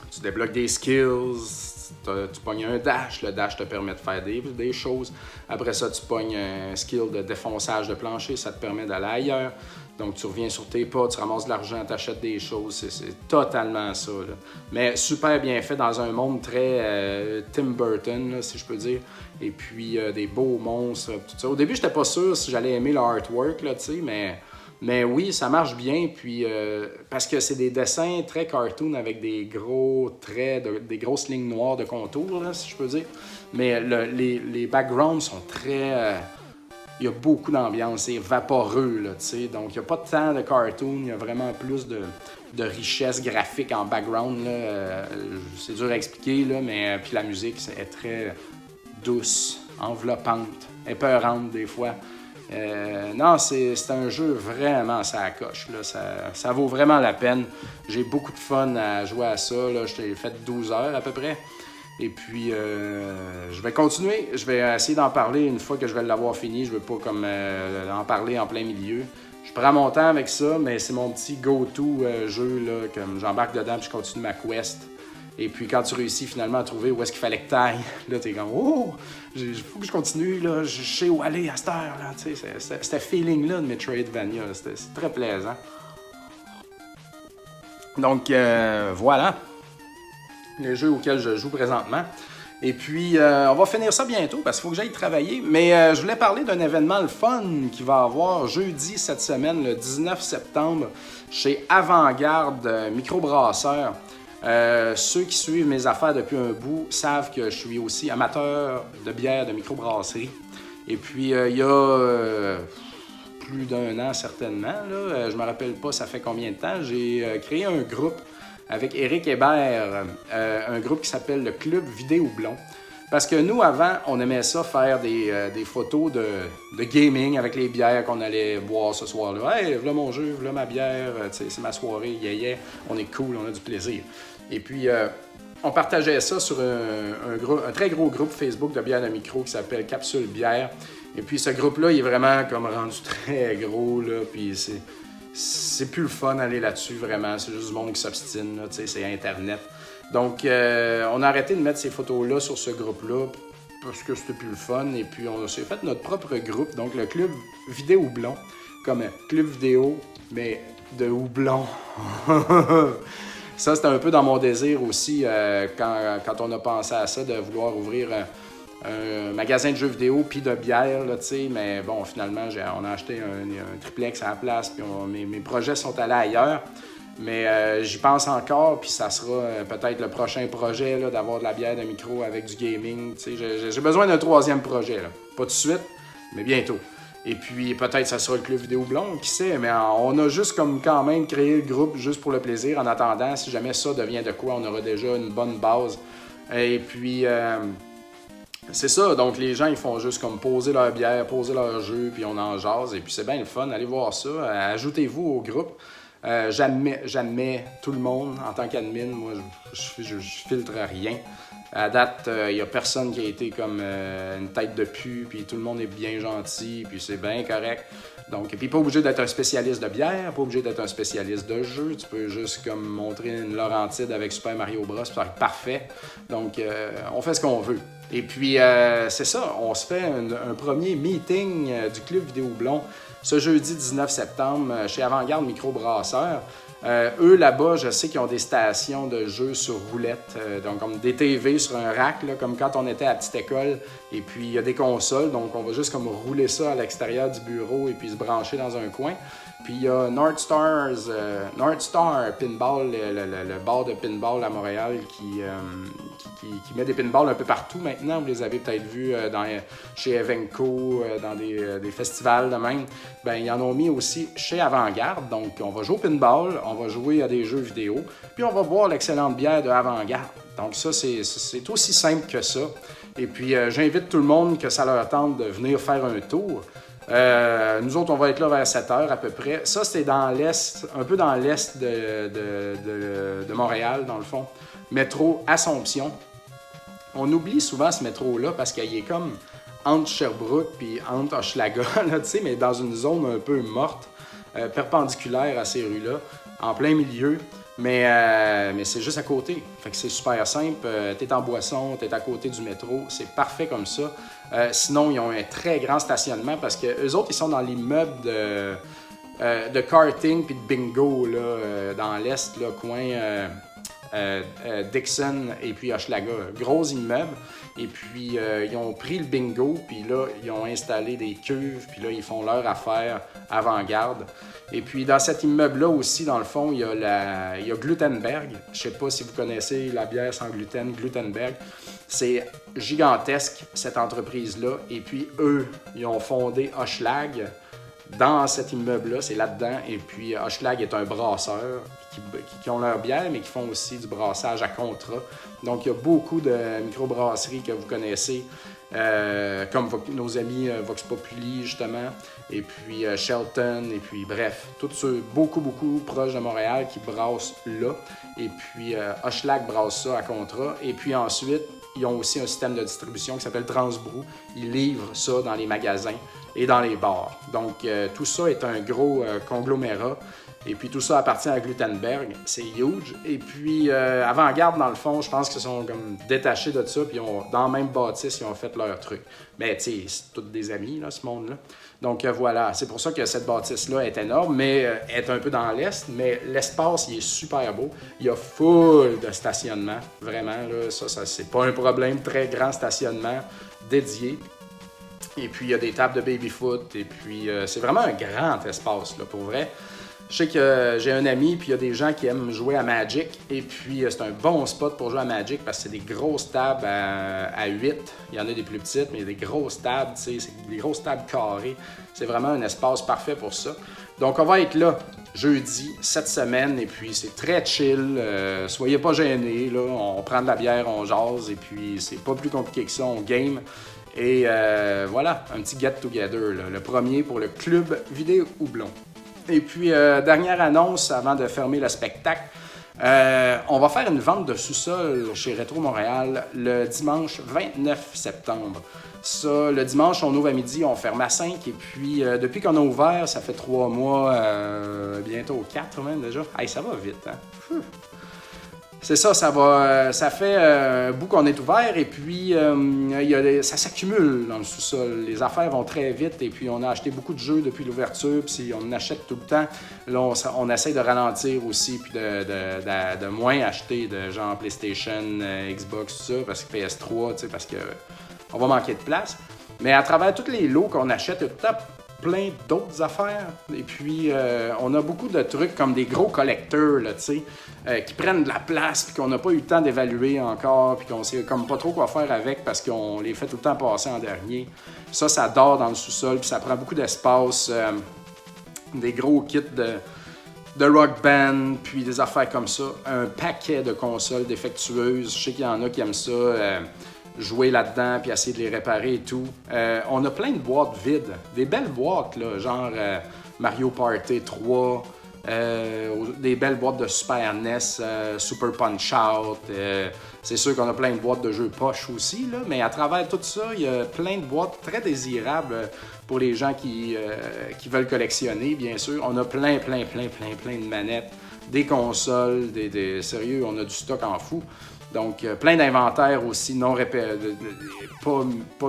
Tu débloques des skills. Tu pognes un dash. Le dash te permet de faire des choses. Après ça, tu pognes un skill de défonçage de plancher. Ça te permet d'aller ailleurs. Donc, tu reviens sur tes pas, tu ramasses de l'argent, tu achètes des choses. C'est totalement ça, là. Mais super bien fait dans un monde très Tim Burton, là, si je peux dire. Et puis, des beaux monstres, tout ça. Au début, j'étais pas sûr si j'allais aimer le artwork, là, tu sais, mais oui, ça marche bien. Puis, parce que c'est des dessins très cartoon avec des gros traits, des grosses lignes noires de contour, là, si je peux dire. Mais les backgrounds sont très... il y a beaucoup d'ambiance, c'est vaporeux, là, tu sais. Donc, il n'y a pas tant de cartoon, il y a vraiment plus de richesse graphique en background, là. C'est dur à expliquer, là, mais puis la musique est très douce, enveloppante, épeurante des fois. Non, c'est un jeu vraiment ça coche, là. Ça vaut vraiment la peine. J'ai beaucoup de fun à jouer à ça, là. J'ai fait 12 heures à peu près. Et puis, je vais continuer. Je vais essayer d'en parler une fois que je vais l'avoir fini. Je ne veux pas comme en parler en plein milieu. Je prends mon temps avec ça, mais c'est mon petit go-to jeu, là, comme j'embarque dedans puis je continue ma quest. Et puis, quand tu réussis finalement à trouver où est-ce qu'il fallait que tu ailles, là, t'es comme « Oh! Il faut que je continue, là. Je sais où aller à cette heure, là. » Tu sais, c'est ce feeling-là de Metroidvania. C'est très plaisant. Donc, voilà les jeux auxquels je joue présentement. Et puis, on va finir ça bientôt parce qu'il faut que j'aille travailler. Mais je voulais parler d'un événement le fun qui va avoir jeudi cette semaine, le 19 septembre, chez Avant-Garde Microbrasseur. Ceux qui suivent mes affaires depuis un bout savent que je suis aussi amateur de bière de microbrasserie. Et puis, il y a plus d'1 an certainement, là, je ne me rappelle pas ça fait combien de temps, j'ai créé un groupe avec Éric Hébert, un groupe qui s'appelle le Club Vidéo Blond. Parce que nous, avant, on aimait ça faire des photos de gaming avec les bières qu'on allait boire ce soir-là. « Hey, voilà mon jeu, voilà ma bière, c'est ma soirée, yeah, on est cool, on a du plaisir. » Et puis, on partageait ça sur un très gros groupe Facebook de bière de micro qui s'appelle Capsule Bière. Et puis, ce groupe-là, il est vraiment comme rendu très gros, là, puis c'est plus le fun d'aller là-dessus, vraiment. C'est juste du monde qui s'obstine, là, c'est Internet. Donc, on a arrêté de mettre ces photos-là sur ce groupe-là parce que c'était plus le fun. Et puis, on s'est fait notre propre groupe, donc le Club Vidéo Houblon, comme Club Vidéo, mais de houblon. Ça, c'était un peu dans mon désir aussi, quand on a pensé à ça, de vouloir ouvrir un magasin de jeux vidéo puis de bière, là, tu sais, mais bon, finalement, on a acheté un triplex à la place, puis mes projets sont allés ailleurs, mais j'y pense encore, puis ça sera peut-être le prochain projet, là, d'avoir de la bière de micro avec du gaming, tu sais, j'ai besoin d'un 3e projet, là. Pas tout de suite, mais bientôt. Et puis, peut-être ça sera le Club Vidéo Blond, qui sait, mais on a juste comme quand même créé le groupe juste pour le plaisir, en attendant, si jamais ça devient de quoi, on aura déjà une bonne base. Et puis... c'est ça, donc les gens ils font juste comme poser leur bière, poser leur jeu, puis on en jase, et puis c'est bien le fun, allez voir ça, ajoutez-vous au groupe. J'admets tout le monde en tant qu'admin, moi je filtre rien. À date, il n'y a personne qui a été comme une tête de pu, puis tout le monde est bien gentil, puis c'est bien correct. Donc, puis pas obligé d'être un spécialiste de bière, pas obligé d'être un spécialiste de jeu, tu peux juste comme montrer une Laurentide avec Super Mario Bros, puis ça va être parfait. Donc, on fait ce qu'on veut. Et puis, c'est ça, on se fait un premier meeting du Club Vidéo Blond ce jeudi 19 septembre chez Avant-Garde Microbrasseur. Eux, là-bas, je sais qu'ils ont des stations de jeux sur roulette, donc comme des TV sur un rack, là, comme quand on était à la petite école. Et puis, il y a des consoles, donc on va juste comme rouler ça à l'extérieur du bureau et puis se brancher dans un coin. Puis, il y a North Star Pinball, le bar de pinball à Montréal qui met des pinballs un peu partout maintenant. Vous les avez peut-être vus chez Evenco, dans des festivals de même. Ben, ils en ont mis aussi chez Avant-Garde. Donc, on va jouer au pinball, on va jouer à des jeux vidéo, puis on va boire l'excellente bière de Avant-Garde. Donc, ça, c'est aussi simple que ça. Et puis, j'invite tout le monde que ça leur tente de venir faire un tour. Nous autres, on va être là vers 7h à peu près. Ça, c'est dans l'est, un peu dans l'est de Montréal, dans le fond. Métro Assomption. On oublie souvent ce métro-là parce qu'il est comme entre Sherbrooke et entre Hochelaga, là, mais dans une zone un peu morte, perpendiculaire à ces rues-là, en plein milieu. Mais c'est juste à côté. Fait que c'est super simple. T'es en Boisson, t'es à côté du métro. C'est parfait comme ça. Sinon, ils ont un très grand stationnement parce que eux autres, ils sont dans l'immeuble de karting puis de bingo là, dans l'Est, là, coin Dixon et puis Hochelaga. Gros immeuble. Et puis, ils ont pris le bingo, puis là, ils ont installé des cuves, puis là, ils font leur affaire avant-garde. Et puis, dans cet immeuble-là aussi, dans le fond, il y a Glutenberg. Je sais pas si vous connaissez la bière sans gluten, Glutenberg. C'est gigantesque, cette entreprise-là. Et puis, eux, ils ont fondé Hochelag dans cet immeuble-là, c'est là-dedans. Et puis, Hochelag est un brasseur qui ont leur bière, mais qui font aussi du brassage à contrat. Donc, il y a beaucoup de microbrasseries que vous connaissez, comme nos amis Vox Populi, justement, et puis Shelton, et puis bref, tous ceux beaucoup proches de Montréal qui brassent là. Et puis, Hochelag brasse ça à contrat. Et puis ensuite, ils ont aussi un système de distribution qui s'appelle Transbrou. Ils livrent ça dans les magasins et dans les bars. Donc, tout ça est un gros conglomérat. Et puis tout ça appartient à Glutenberg, c'est huge. Et puis Avant-Garde, dans le fond, je pense qu'ils sont comme détachés de ça, puis dans la même bâtisse, ils ont fait leur truc. Mais tu sais, c'est tous des amis, là, ce monde-là. Donc voilà, c'est pour ça que cette bâtisse-là est énorme, mais est un peu dans l'Est, mais l'espace, il est super beau. Il y a full de stationnement, vraiment, là, ça c'est pas un problème, très grand stationnement dédié. Et puis il y a des tables de baby-foot, et puis c'est vraiment un grand espace, là, pour vrai. Je sais que j'ai un ami, puis il y a des gens qui aiment jouer à Magic, et puis c'est un bon spot pour jouer à Magic parce que c'est des grosses tables à 8. Il y en a des plus petites, mais il y a des grosses tables, tu sais, c'est des grosses tables carrées. C'est vraiment un espace parfait pour ça. Donc on va être là jeudi, cette semaine, et puis c'est très chill. Soyez pas gênés, là, on prend de la bière, on jase, et puis c'est pas plus compliqué que ça, on game. Et voilà, un petit get-together, là, le premier pour le club Vidéo Houblon. Et puis, dernière annonce avant de fermer le spectacle, on va faire une vente de sous-sol chez Rétro Montréal le dimanche 29 septembre. Ça, le dimanche, on ouvre à midi, on ferme à 5. Et puis, depuis qu'on a ouvert, ça fait 3 mois, bientôt 4 même déjà. Hey, ça va vite, hein? C'est ça, ça fait un bout qu'on est ouvert et puis ça s'accumule dans le sous-sol. Les affaires vont très vite et puis on a acheté beaucoup de jeux depuis l'ouverture, puis on en achète tout le temps. Là, on essaie de ralentir aussi puis de moins acheter de genre PlayStation, Xbox, tout ça, parce que PS3, tu sais, parce que on va manquer de place. Mais à travers tous les lots qu'on achète, il y a tout le temps plein d'autres affaires. Et puis, on a beaucoup de trucs comme des gros collecteurs, là, tu sais, qui prennent de la place puis qu'on n'a pas eu le temps d'évaluer encore puis qu'on sait comme pas trop quoi faire avec parce qu'on les fait tout le temps passer en dernier. Ça dort dans le sous-sol puis ça prend beaucoup d'espace. Des gros kits de rock band puis des affaires comme ça. Un paquet de consoles défectueuses. Je sais qu'il y en a qui aiment ça. Jouer là-dedans puis essayer de les réparer et tout. On a plein de boîtes vides, des belles boîtes, là, genre Mario Party 3, des belles boîtes de Super NES, Super Punch-Out. C'est sûr qu'on a plein de boîtes de jeux poche aussi, là, mais à travers tout ça, il y a plein de boîtes très désirables pour les gens qui veulent collectionner, bien sûr. On a plein de manettes, des consoles, sérieux, on a du stock en fou. Donc, plein d'inventaires aussi pas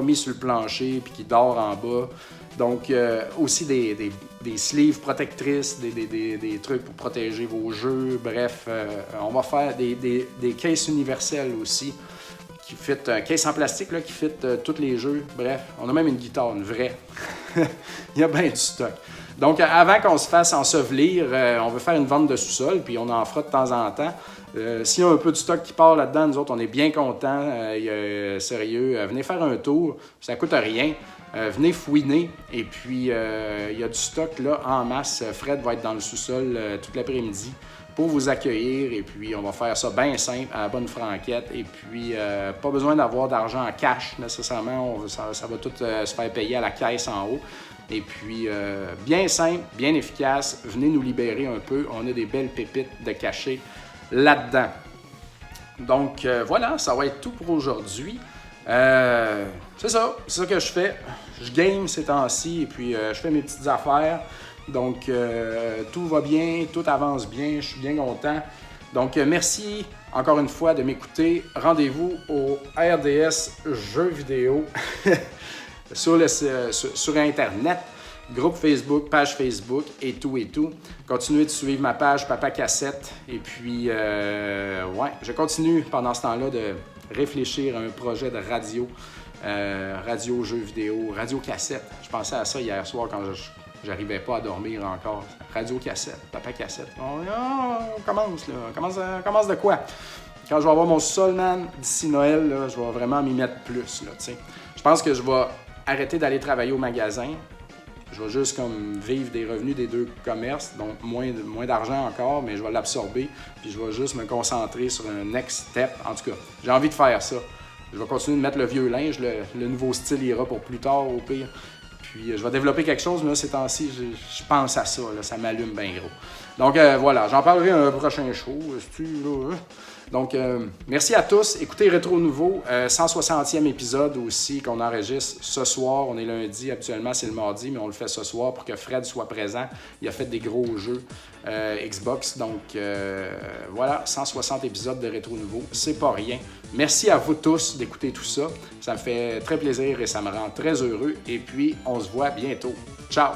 mis sur le plancher puis qui dort en bas. Donc, aussi des sleeves protectrices, des trucs pour protéger vos jeux. Bref, on va faire des cases universelles aussi qui fit, un case en plastique là, qui fit tous les jeux. Bref, on a même une guitare, une vraie. Il y a bien du stock. Donc, avant qu'on se fasse ensevelir, on veut faire une vente de sous-sol, puis on en fera de temps en temps. S'il y a un peu de stock qui part là-dedans, nous autres, on est bien contents. Sérieux, venez faire un tour, ça coûte rien. Venez fouiner, et puis il y a du stock là en masse. Fred va être dans le sous-sol toute l'après-midi pour vous accueillir, et puis on va faire ça bien simple, à la bonne franquette, et puis pas besoin d'avoir d'argent en cash nécessairement, ça va tout se faire payer à la caisse en haut. Et puis, bien simple, bien efficace, venez nous libérer un peu, on a des belles pépites de cachet là-dedans. Donc, voilà, ça va être tout pour aujourd'hui. C'est ça que je fais. Je game ces temps-ci, et puis je fais mes petites affaires. Donc, tout va bien, tout avance bien, je suis bien content. Donc, merci encore une fois de m'écouter. Rendez-vous au RDS Jeux vidéo sur Internet. Groupe Facebook, page Facebook et tout et tout. Continuez de suivre ma page Papa Cassette. Et puis, ouais, je continue pendant ce temps-là de réfléchir à un projet de radio. Radio, jeux vidéo, radio cassette. Je pensais à ça hier soir quand j'arrivais pas à dormir encore. Radio cassette, Papa Cassette. On commence là. On commence de quoi? Quand je vais avoir mon sol, man, d'ici Noël, là, je vais vraiment m'y mettre plus. Là, t'sais. Je pense que je vais arrêter d'aller travailler au magasin. Je vais juste comme vivre des revenus des deux commerces, donc moins d'argent encore, mais je vais l'absorber. Puis je vais juste me concentrer sur un next step. En tout cas, j'ai envie de faire ça. Je vais continuer de mettre le vieux linge, le nouveau style ira pour plus tard au pire. Puis je vais développer quelque chose, mais là, ces temps-ci, je pense à ça, là, ça m'allume bien gros. Donc voilà, j'en parlerai un prochain show. Donc merci à tous. Écoutez Rétro Nouveau, 160e épisode aussi qu'on enregistre ce soir. On est lundi, habituellement c'est le mardi, mais on le fait ce soir pour que Fred soit présent. Il a fait des gros jeux Xbox. Donc voilà, 160 épisodes de Rétro Nouveau, c'est pas rien. Merci à vous tous d'écouter tout ça. Ça me fait très plaisir et ça me rend très heureux. Et puis, on se voit bientôt. Ciao!